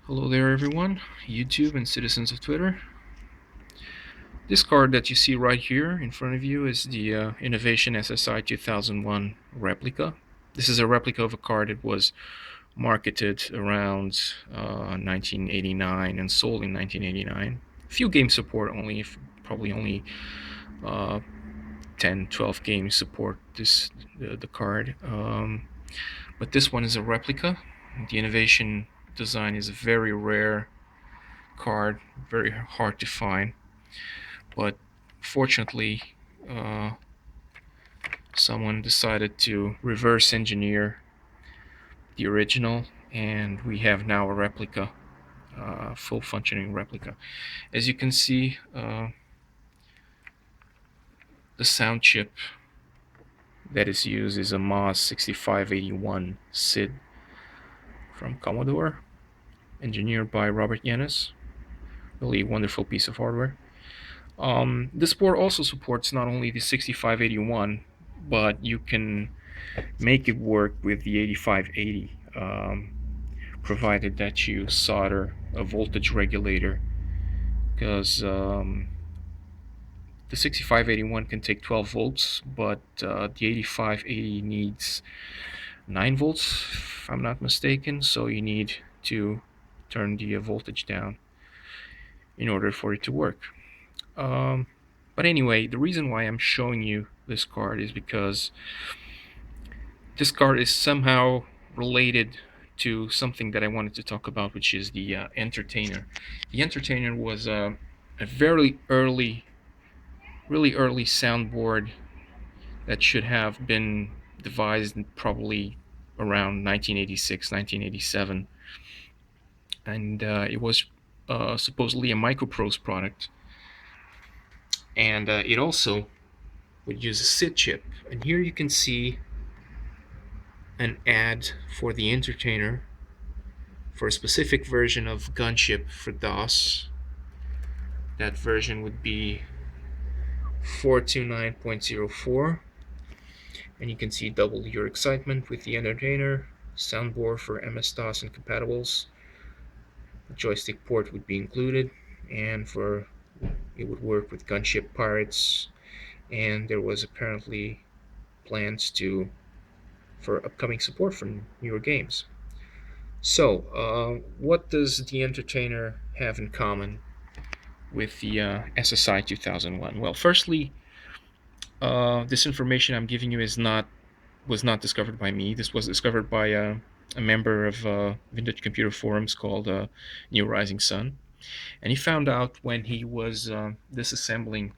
Hello there, everyone, YouTube and citizens of Twitter. This card that you see right here in front of you is the Innovation SSI 2001 replica. This is a replica of a card that was marketed around 1989 and sold in 1989. Few game support only, probably only uh, 10, 12 games support the card. But this one is a replica. The Innovation design is a very rare card, very hard to find. But fortunately, uh, someone decided to reverse engineer the original, and we have now a replica, full functioning replica. As you can see, the sound chip that is used is a MOS 6581 SID from Commodore, engineered by Robert Yanis. Really wonderful piece of hardware. This board also supports not only the 6581, but you can make it work with the 8580, provided that you solder a voltage regulator, because the 6581 can take 12 volts, but the 8580 needs 9 volts, if I'm not mistaken, so you need to turn the voltage down in order for it to work. Um, but anyway, the reason why I'm showing you this card is because this card is somehow related to something that I wanted to talk about, which is the entertainer. The entertainer was a very early, really early soundboard that should have been devised probably around 1986, 1987, and it was supposedly a Microprose product, and it also would use a SID chip. And here you can see an ad for the entertainer for a specific version of Gunship for DOS. That version would be 429.04, and you can see double your excitement with the entertainer, soundboard for MS-DOS and compatibles. The joystick port would be included, and for it would work with Gunship Pirates, and there was apparently plans to for upcoming support for newer games. So, what does the entertainer have in common with the SSI 2001? Well, firstly, this information I'm giving you is not was not discovered by me. This was discovered by a member of vintage computer forums called New Rising Sun, and he found out when he was disassembling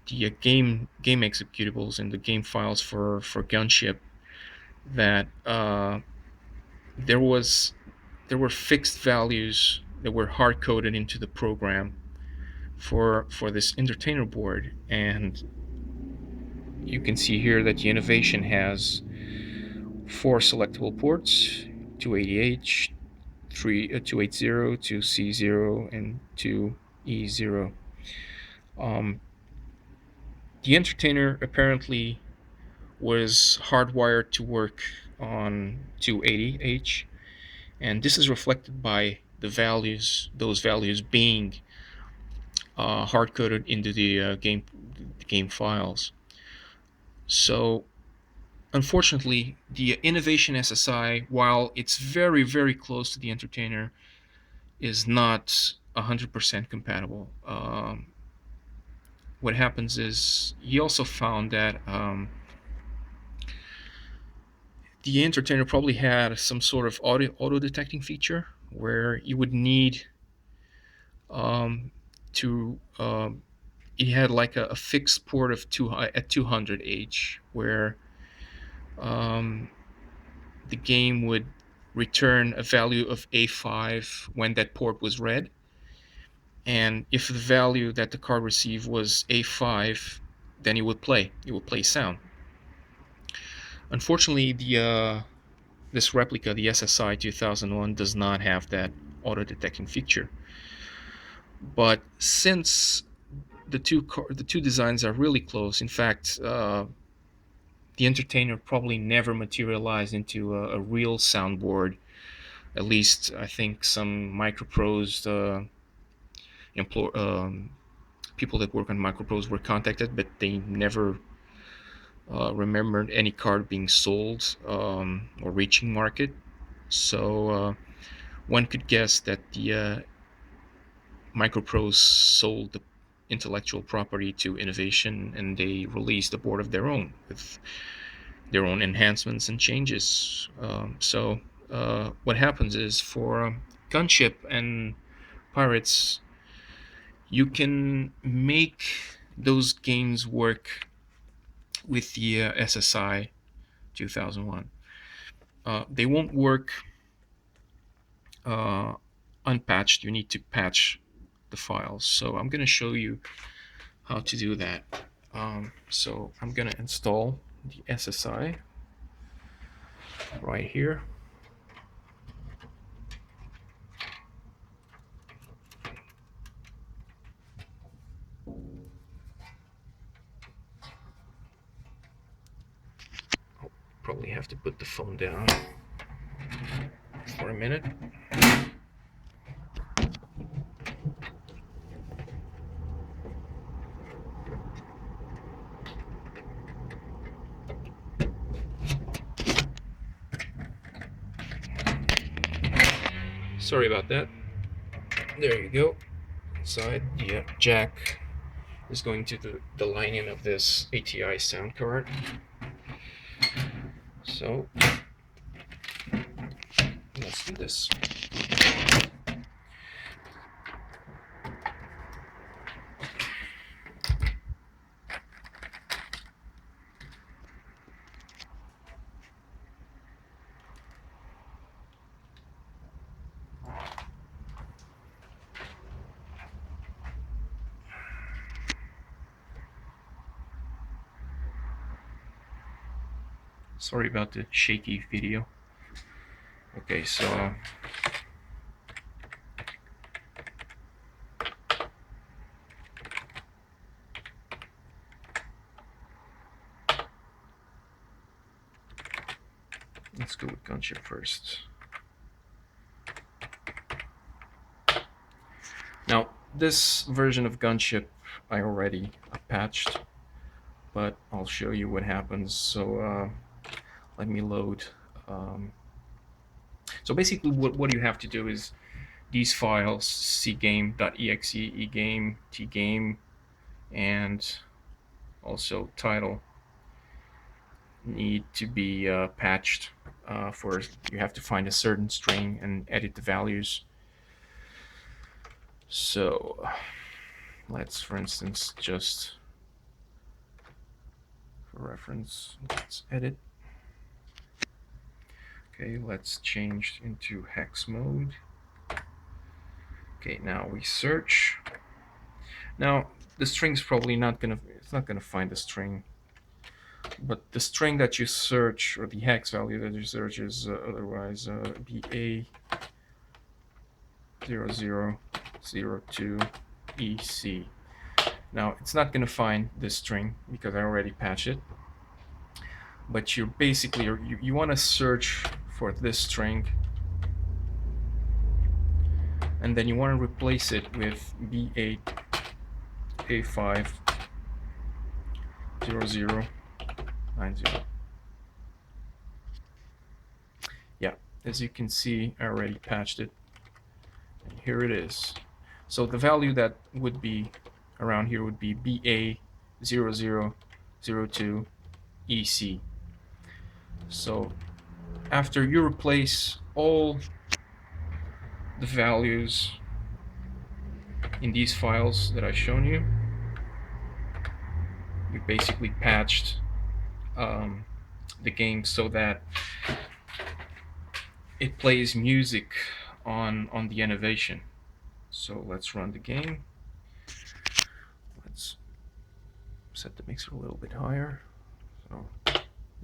the game executables and the game files for Gunship that there was there were fixed values that were hard coded into the program for this entertainer board. And you can see here that the Innovation has 4 selectable ports: 280H, 280, 2C0, and 2E0. Um, the entertainer apparently was hardwired to work on 280H, and this is reflected by those values being hard coded into the game files. So, unfortunately, the Innovation SSI, while it's very, very close to the entertainer, is not 100% compatible. What happens is he also found that the entertainer probably had some sort of auto detecting feature where you would need to it had like a fixed port of at 200H, where um, the game would return a value of A5 when that port was read, and if the value that the card received was A5, then it would play sound. Unfortunately, the this replica, the SSI 2001, does not have that auto detecting feature. But since the two designs are really close, in fact, the entertainer probably never materialized into a real soundboard At least I think some Microprose people that work on Microprose were contacted, but they never remembered any card being sold or reaching market. So one could guess that the Microprose sold the intellectual property to Innovation, and they released a board of their own with their own enhancements and changes. So what happens is for Gunship and Pirates, you can make those games work with the SSI 2001. They won't work uh, unpatched. You need to patch the files. So I'm going to show you how to do that. So I'm going to install the SSI right here. I'll probably have to put the phone down for a minute. Sorry about that. There you go. Inside the jack is going to the line-in of this ATI sound card. So let's do this. Sorry about the shaky video. Okay, so let's go with Gunship first. Now, this version of Gunship I already patched, but I'll show you what happens. So let me load. So basically what you have to do is these files, cgame.exe, egame, tgame, and also title need to be patched. For you have to find a certain string and edit the values. So let's, for instance, just for reference, let's edit. Okay, let's change into hex mode. Okay, now we search. Now the string's probably not gonna, it's not gonna find the string, but the string that you search, or the hex value that you search, is otherwise BA0002EC. Now it's not gonna find this string because I already patched it, but you're basically, you want to search for this string, and then you want to replace it with B8A50090. Yeah, as you can see, I already patched it, and here it is. So the value that would be around here would be BA0002EC. So after you replace all the values in these files that I've shown you, we basically patched the game so that it plays music on the Innovation. So let's run the game. Let's set the mixer a little bit higher. So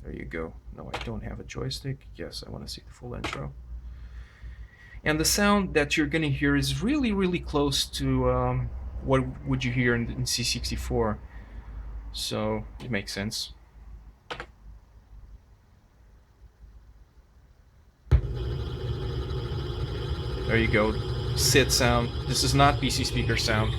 there you go. No, I don't have a joystick. Yes, I want to see the full intro. And the sound that you're going to hear is really close to what would you hear in C64. So it makes sense. There you go. SID sound. This is not PC speaker sound.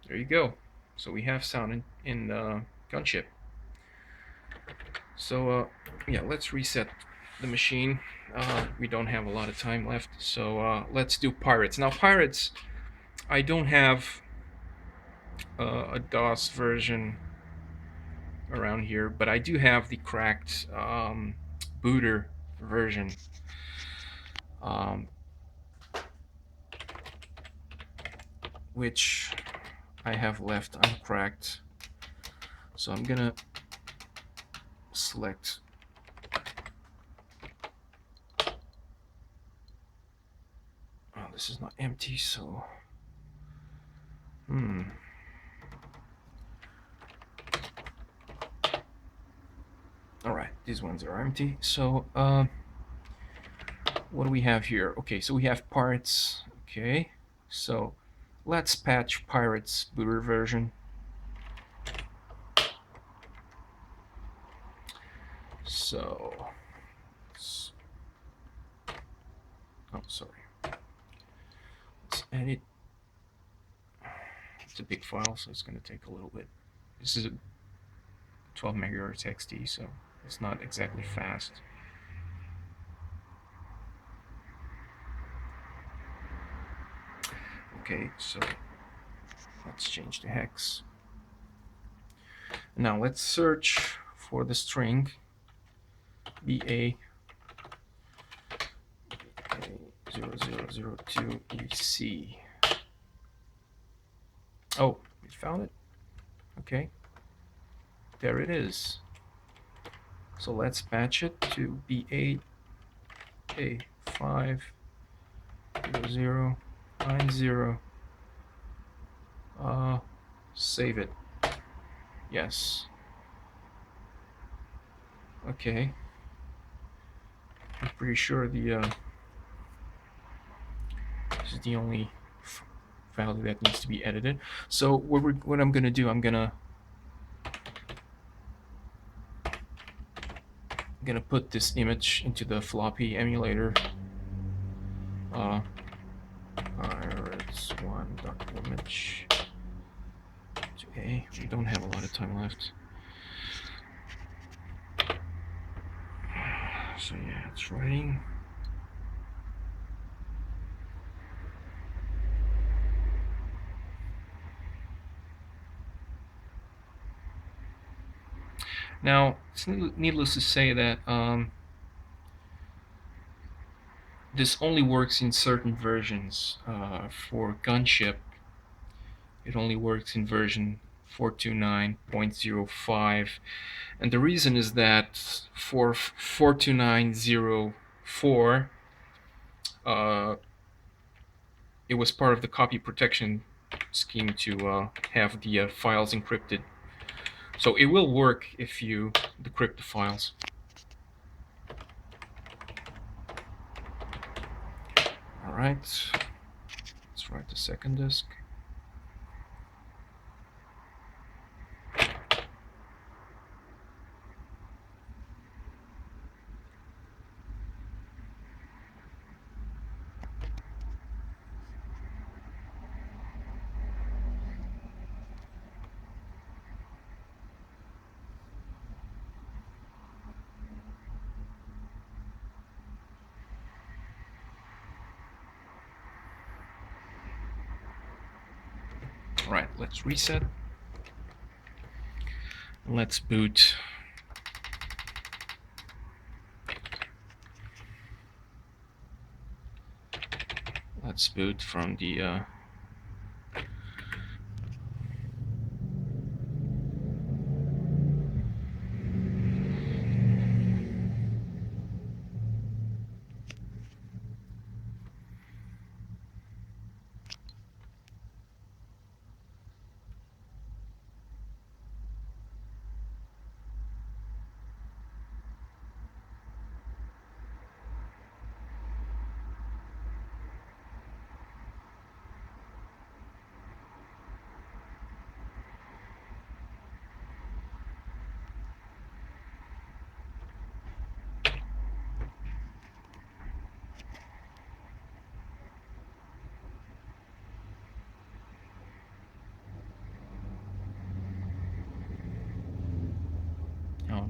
There you go. So we have sound in Gunship. So yeah, let's reset the machine. We don't have a lot of time left, so let's do Pirates. Now Pirates, I don't have a DOS version around here, but I do have the cracked booter version. Which I have left uncracked. So I'm gonna select this is not empty, so alright, these ones are empty. So what do we have here? Okay, so we have parts. Okay, so let's patch Pirates booter version. So oh, sorry. Let's edit. It's a big file, so it's going to take a little bit. This is a 12 megahertz XT, so it's not exactly fast. Okay, so let's change the hex. Now let's search for the string BA0002EC. Oh, we found it. Okay, there it is. So let's patch it to BA50090. Save it. Yes. Okay. I'm pretty sure this is the only value that needs to be edited. So what I'm gonna do, I'm gonna put this image into the floppy emulator. Pirates1.image to A. We don't have a lot of time left. So yeah, it's writing. Now, it's needless to say that this only works in certain versions. For Gunship, it only works in version 429.05, and the reason is that for 429.04, it was part of the copy protection scheme to have the files encrypted. So it will work if you decrypt the files. All right, let's write the second disk. All right, let's reset. Let's boot. Let's boot from the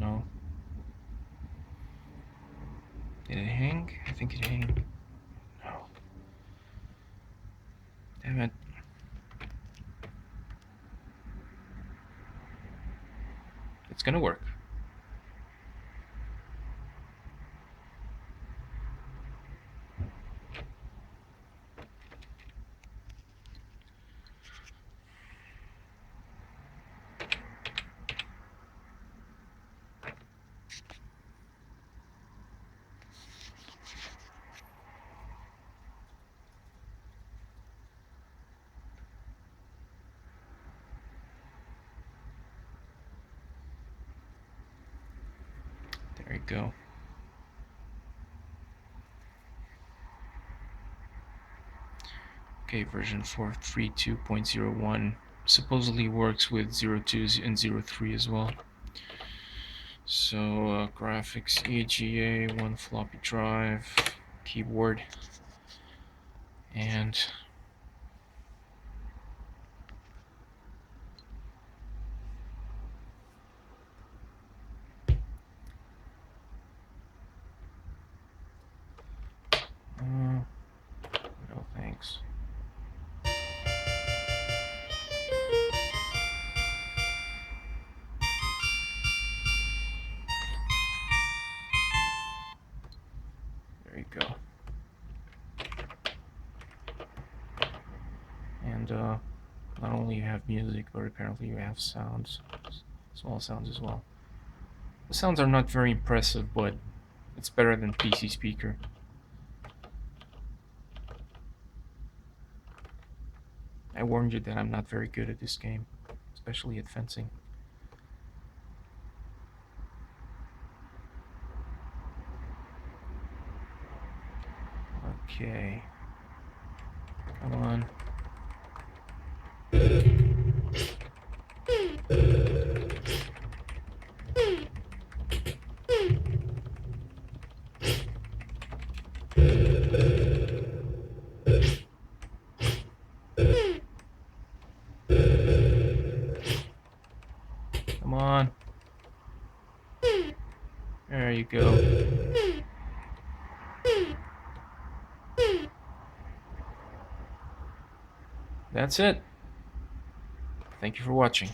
know. Did it hang? I think it hang. No. Damn it. It's gonna work. There you go. Okay, version 432.01 supposedly works with 02 and 03 as well. So graphics, EGA, one floppy drive, keyboard, and no thanks. There you go. And not only you have music, but apparently you have sounds, small sounds as well. The sounds are not very impressive, but it's better than PC speaker. I warned you that I'm not very good at this game, especially at fencing. Okay. Come on. Come on. There you go. That's it. Thank you for watching.